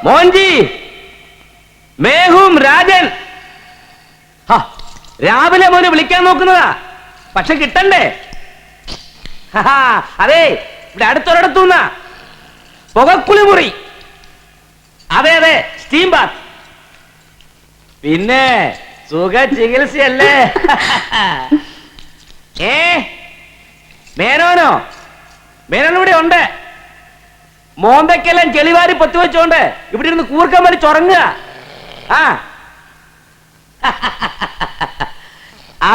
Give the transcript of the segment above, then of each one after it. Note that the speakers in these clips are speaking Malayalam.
മോൻജി മേഹും രാജൻ. രാവിലെ മോനെ വിളിക്കാൻ നോക്കുന്നതാ, പക്ഷെ കിട്ടണ്ടേ? അതെ, ഇവിടെ അടുത്തൊരിടത്തുനിന്നാ. പുകക്കുളിമുറി. അതെ അതെ, സ്റ്റീം ബാത്ത്. പിന്നെ സുഖ ചികിത്സയല്ലേ? മേനോനോ? മേനോൻ ഇവിടെ ഉണ്ട്. മോന്തക്കെല്ലാം ചെളിവാരി പൊത്തിവെച്ചോണ്ട് ഇവിടെ ഇരുന്ന് കൂർക്കം വലിച്ചുറങ്ങുക.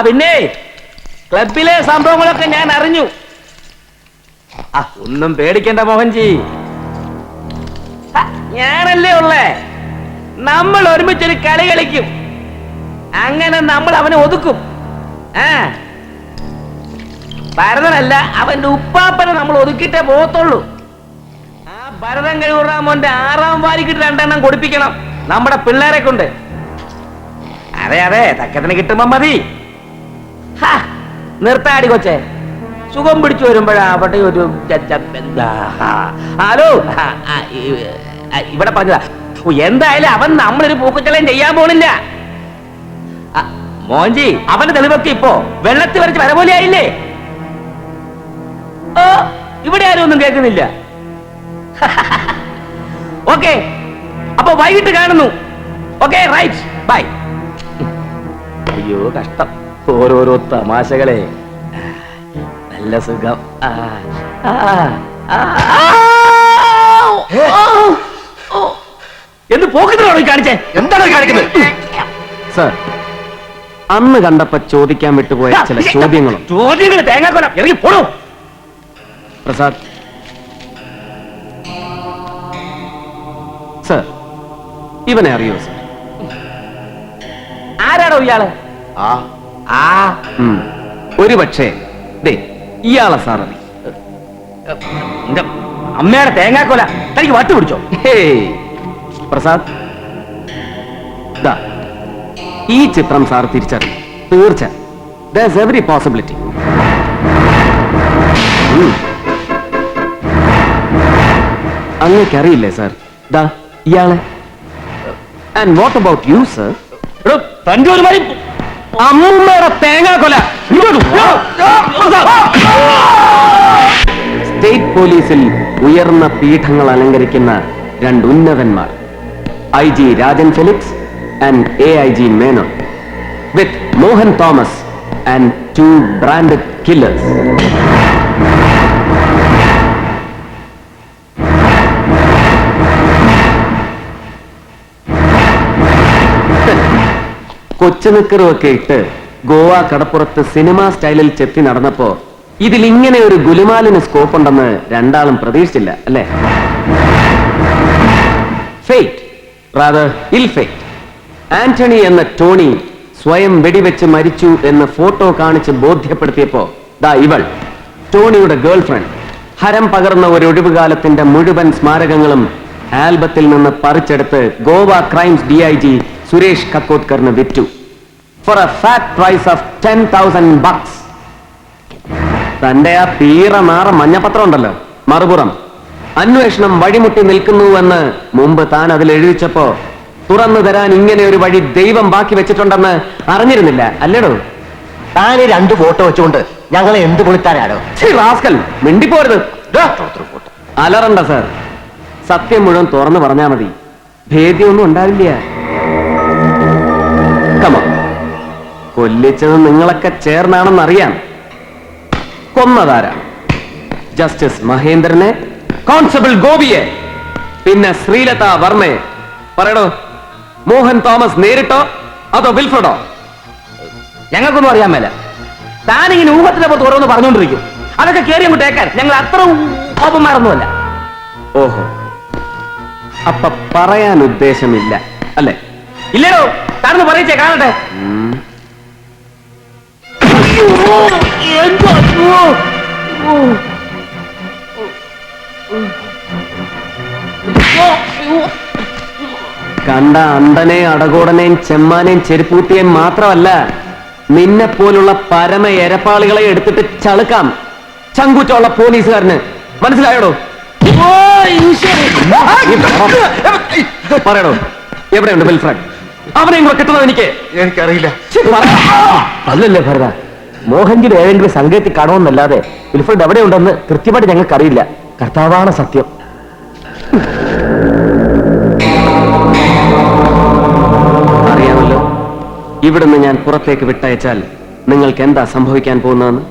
പിന്നെ ക്ലബിലെ സംഭവങ്ങളൊക്കെ ഞാൻ അറിഞ്ഞു. ഒന്നും പേടിക്കണ്ട മോഹൻജി, ഞാനല്ലേ ഉള്ളേ. നമ്മൾ ഒരുമിച്ചൊരു കളി കളിക്കും. അങ്ങനെ നമ്മൾ അവനെ ഒതുക്കും. ഭരതനല്ല, അവന്റെ ഉപ്പാപ്പനെ നമ്മൾ ഒതുക്കിട്ടേ പോകത്തുള്ളൂ. ആ ഭരതൻ കഴിവുറാമോന്റെ 6ാം വാരിക്കിട്ട് 2 കൊടുപ്പിക്കണം നമ്മുടെ പിള്ളേരെ കൊണ്ട്. അതെ അതെ, തക്കത്തിന് കിട്ടുമ്പോ മതി. നിർത്താടി കൊച്ചേ, സുഖം പിടിച്ചു വരുമ്പോഴാ അവിടെ ഒരു ഹലോ ഇവിടെ പറഞ്ഞതാ. എന്തായാലും അവൻ നമ്മളൊരു പൂക്കുച്ചലയും ചെയ്യാൻ പോണില്ല. മോൻജി, അവന്റെ തെളിവൊക്കെ ഇപ്പോ വെള്ളത്തിൽ വരച്ച് വര പോലെ ആയില്ലേ? ഇവിടെ ആരും ഒന്നും കേൾക്കുന്നില്ല. ഓക്കെ, അപ്പൊ വൈകിട്ട് കാണുന്നു. Okay, right, bye. അയ്യോ കഷ്ടം, ഓരോരോ തമാശകളെ. നല്ല സുഖം. എന്ത് പോക്കറ്റിലാണോ കാണിച്ചേ? എന്താണ് കാണിക്കുന്നത്? സർ, അന്ന് കണ്ടപ്പോ ചോദിക്കാൻ വിട്ടുപോയ ചില ചോദ്യങ്ങൾ തേങ്ങാക്കൊല ഇറങ്ങി പോണോ? പ്രസാദ് സർ, ഇവനെ അറിയോ സർ? ആരാടോ ഇയാള്? ഒരു പക്ഷേ ഇയാളെ സാർ അറിയും. അമ്മയുടെ തേങ്ങാക്കൊല തനിക്ക് വട്ട് പിടിച്ചോ? പ്രസാദ്, ഈ ചിത്രം സാർ തിരിച്ചറിയും. തീർച്ച, there's every possibility. അങ്ങേക്കറിയില്ലേ സാർ ഇയാളെ? And what about you sir? തന്റെ ഒരു മരി അമ്മൂമ്മയുടെ തേങ്ങാക്കൊല. സ്റ്റേറ്റ് പോലീസിൽ ഉയർന്ന പീഠങ്ങൾ അലങ്കരിക്കുന്ന 2 ഉന്നതന്മാർ, IG Rajan Felix and AIG Menon, with Mohan Thomas and 2 branded killers. കൊച്ചുനിക്കറുമൊക്കെ ഇട്ട് ഗോവ കടപ്പുറത്ത് സിനിമാ സ്റ്റൈലിൽ ചെത്തി നടന്നപ്പോ ഇതിൽ ഇങ്ങനെ ഒരു ഗുലുമാലിന് സ്കോപ്പ് ഉണ്ടെന്ന് രണ്ടാളും പ്രതീക്ഷിച്ചില്ല, അല്ലേ? ഫേറ്റ്, റാദർ ഇൽ ഫേറ്റ്. ആന്റണി എന്ന ടോണി സ്വയം വെടിവെച്ച് മരിച്ചു എന്ന് ഫോട്ടോ കാണിച്ച് ബോധ്യപ്പെടുത്തിയപ്പോ ഇവൾ, ടോണിയുടെ ഗേൾ ഫ്രണ്ട്, ഹരം പകർന്ന ഒരു ഒഴിവുകാലത്തിന്റെ മുഴുവൻ സ്മാരകങ്ങളും ആൽബത്തിൽ നിന്ന് പറിച്ചെടുത്ത് ഗോവ ക്രൈംസ് DIG സുരേഷ് കക്കോത്കറിന് വിറ്റു for a fat price of $10,000. തന്റെ ആ തീറനാറ മഞ്ഞപത്രം ഉണ്ടല്ലോ, മറുപുറം, അന്വേഷണം വഴിമുട്ടി നിൽക്കുന്നുവെന്ന് മുമ്പ് താൻ അതിൽ എഴുതിച്ചപ്പോ തുറന്നു തരാൻ ഇങ്ങനെ ഒരു വഴി ദൈവം ബാക്കി വെച്ചിട്ടുണ്ടെന്ന് അറിഞ്ഞിരുന്നില്ല, അല്ലേടോ? താൻ 2 ഫോട്ടോ വെച്ചുകൊണ്ട് ഞങ്ങളെ എന്ത് പൊളിത്താനാണോ? റാസ്കൽ, മിണ്ടിപ്പോരുത്. അലറണ്ട സാർ, സത്യം മുഴുവൻ തുറന്നു പറഞ്ഞാ മതി. ഭേദ്യമൊന്നും ഉണ്ടാവില്ല. കമ, കൊല്ലിച്ചത് നിങ്ങളൊക്കെ ചേർന്നാണെന്നറിയാം. കൊന്നതാരാ? ജസ്റ്റിസ് മഹേന്ദ്രനെ, കോൺസ്റ്റബിൾ ഗോപിയെ, പിന്നെ ശ്രീലത വർമ്മയെ. പറയടോ, മോഹൻ തോമസ് നേരിട്ടോ അതോ വിൽഫ്രഡോ? ഞങ്ങൾക്കൊന്നും അറിയാൻ മേല. താനിങ്ങനെ ഊഹത്തിന്റെ പുറത്ത് ഓരോന്ന് പറഞ്ഞുകൊണ്ടിരിക്കും. അതൊക്കെ കയറി അങ്ങോട്ട് കേൾക്കാൻ ഞങ്ങൾ അത്ര ഓപ്പന്മാരൊന്നുമല്ല. ഓഹോ, അപ്പൊ പറയാൻ ഉദ്ദേശമില്ല അല്ലേ? ഇല്ലടോ, താനൊന്ന് പറയിച്ചേ കാണട്ടെ. കണ്ട അണ്ടനെയും അടകോടനെയും ചെമ്മാനെയും ചെരുപ്പൂത്തിയെയും മാത്രമല്ല, നിന്നെ പോലുള്ള പരമ എരപ്പാളികളെ എടുത്തിട്ട് ചളുക്കാം ചങ്കൂറ്റുള്ള പോലീസുകാരന്. മനസ്സിലായോടോ? പറയണോ, എവിടെയുണ്ട് വിൽഫ്രഡ്? അവനെയും കൂടെ കിട്ടുന്നത് എനിക്ക്. എനിക്കറിയില്ല. അല്ലല്ലേ ഭരത, മോഹൻജിന് ഏതെങ്കിലും സങ്കേതത്തിൽ കാണുമെന്നല്ലാതെ വിൽഫ്രഡ് എവിടെയുണ്ടെന്ന് കൃത്യമായിട്ട് ഞങ്ങൾക്കറിയില്ല. കർത്താവാണ് സത്യം. അറിയാമല്ലോ, ഇവിടുന്ന് ഞാൻ പുറത്തേക്ക് വിട്ടയച്ചാൽ നിങ്ങൾക്ക് എന്താ സംഭവിക്കാൻ പോകുന്നതെന്ന്.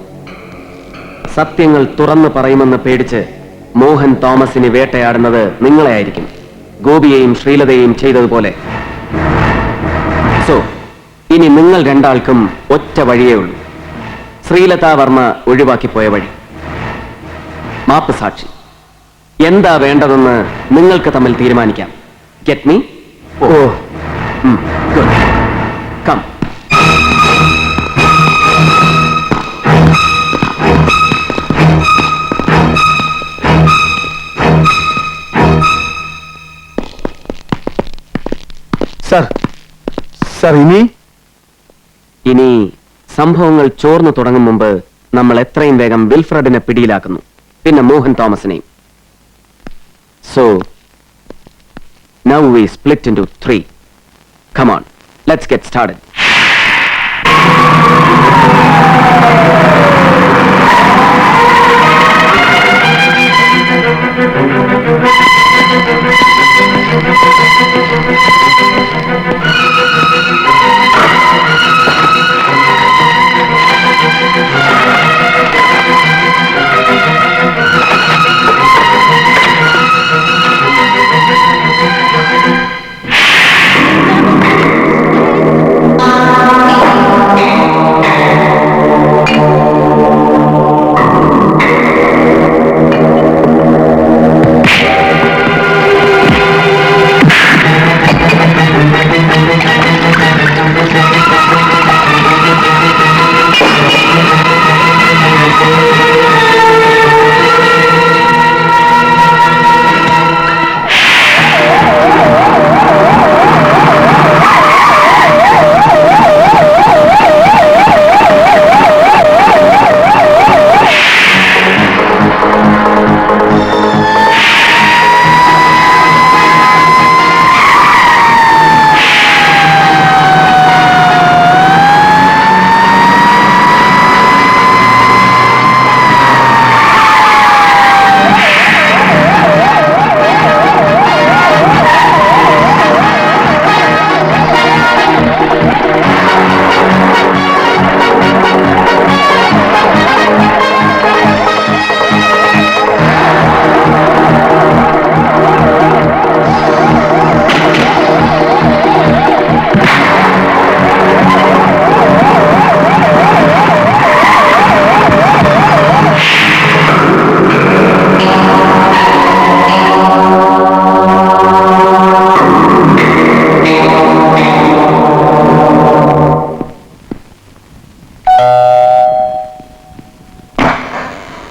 സത്യങ്ങൾ തുറന്നു പറയുമെന്ന് പേടിച്ച് മോഹൻ തോമസിനെ വേട്ടയാടുന്നത് നിങ്ങളെ ആയിരിക്കും, ഗോപിയെയും ശ്രീലതയെയും ചെയ്തതുപോലെ. സോ ഇനി നിങ്ങൾ രണ്ടാൾക്കും ഒറ്റ വഴിയേ ഉള്ളൂ, ശ്രീലത വർമ്മ ഒഴിവാക്കിപ്പോയ വഴി. മാപ്പ് സാക്ഷി. എന്താ വേണ്ടതെന്ന് നിങ്ങൾക്ക് തമ്മിൽ തീരുമാനിക്കാം. Get me? Oh good. Come. Sir, ഇനി സംഭവങ്ങൾ ചോർന്നു തുടങ്ങും മുമ്പ് നമ്മൾ എത്രയും വേഗം വിൽഫ്രഡിനെ പിടിയിലാക്കുന്നു, പിന്നെ മോഹൻ തോമസിനെയും. So now we split into 3. Come on, let's get started.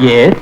Yes.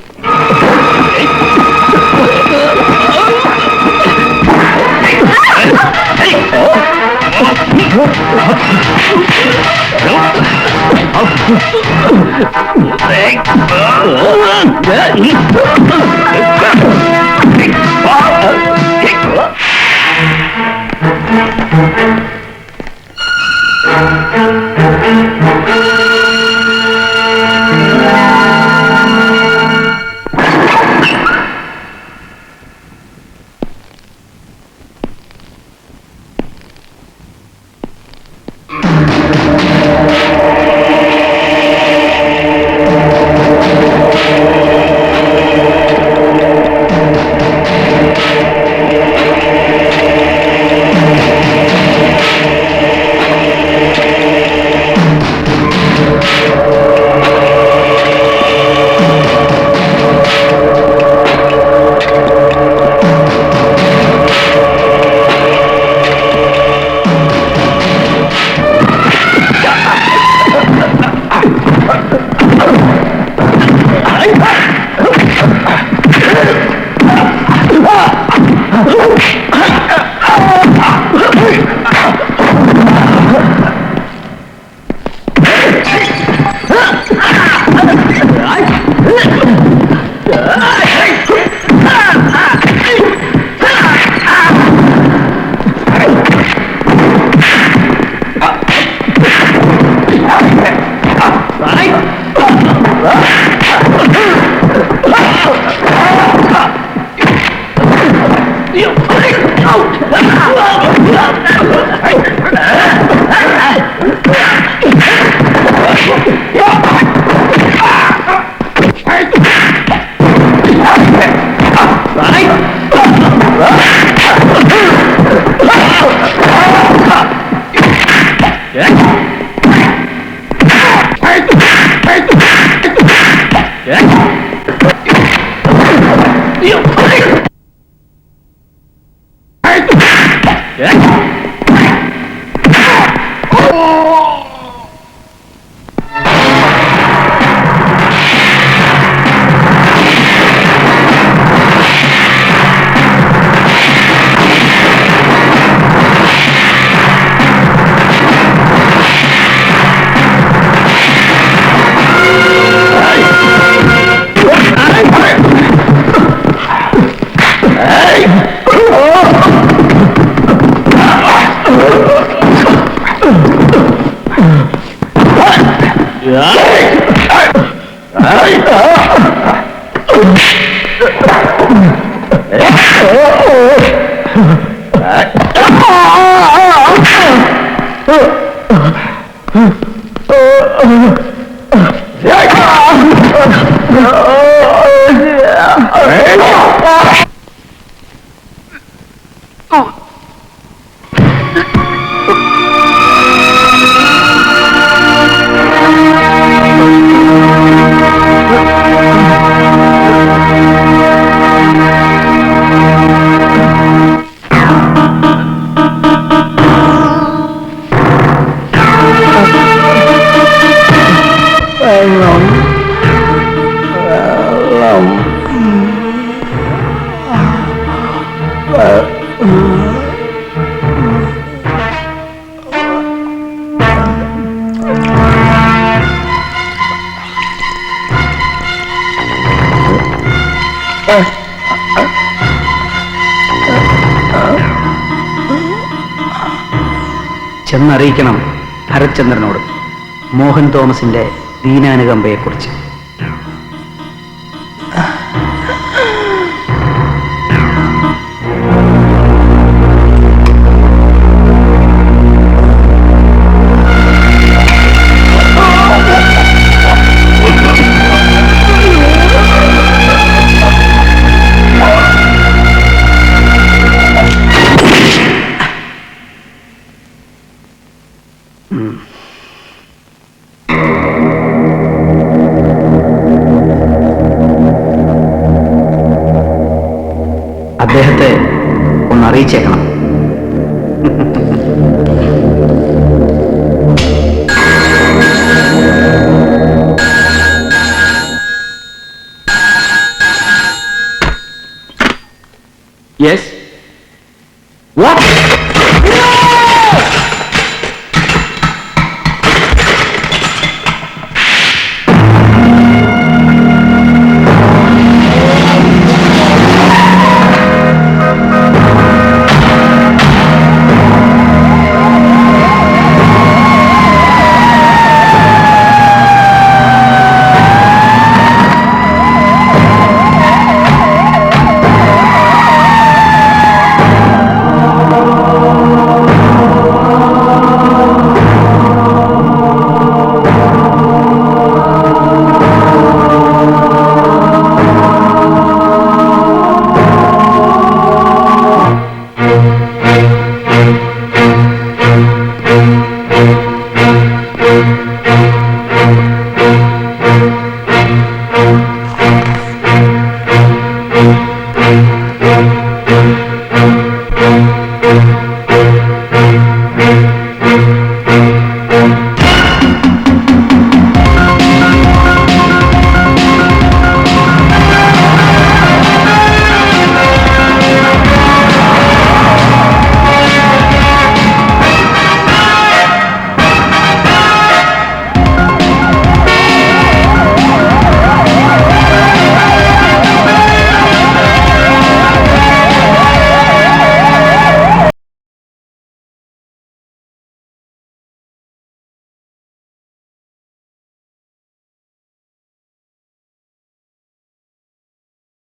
ചെന്നറിയിക്കണം ഹരചന്ദ്രനോട് മോഹൻ തോമസിന്റെ ദീനാനുകമ്പയെക്കുറിച്ച്. അദ്ദേഹത്തെ ഒന്ന് അറിയിച്ചേക്കണം. യെസ്,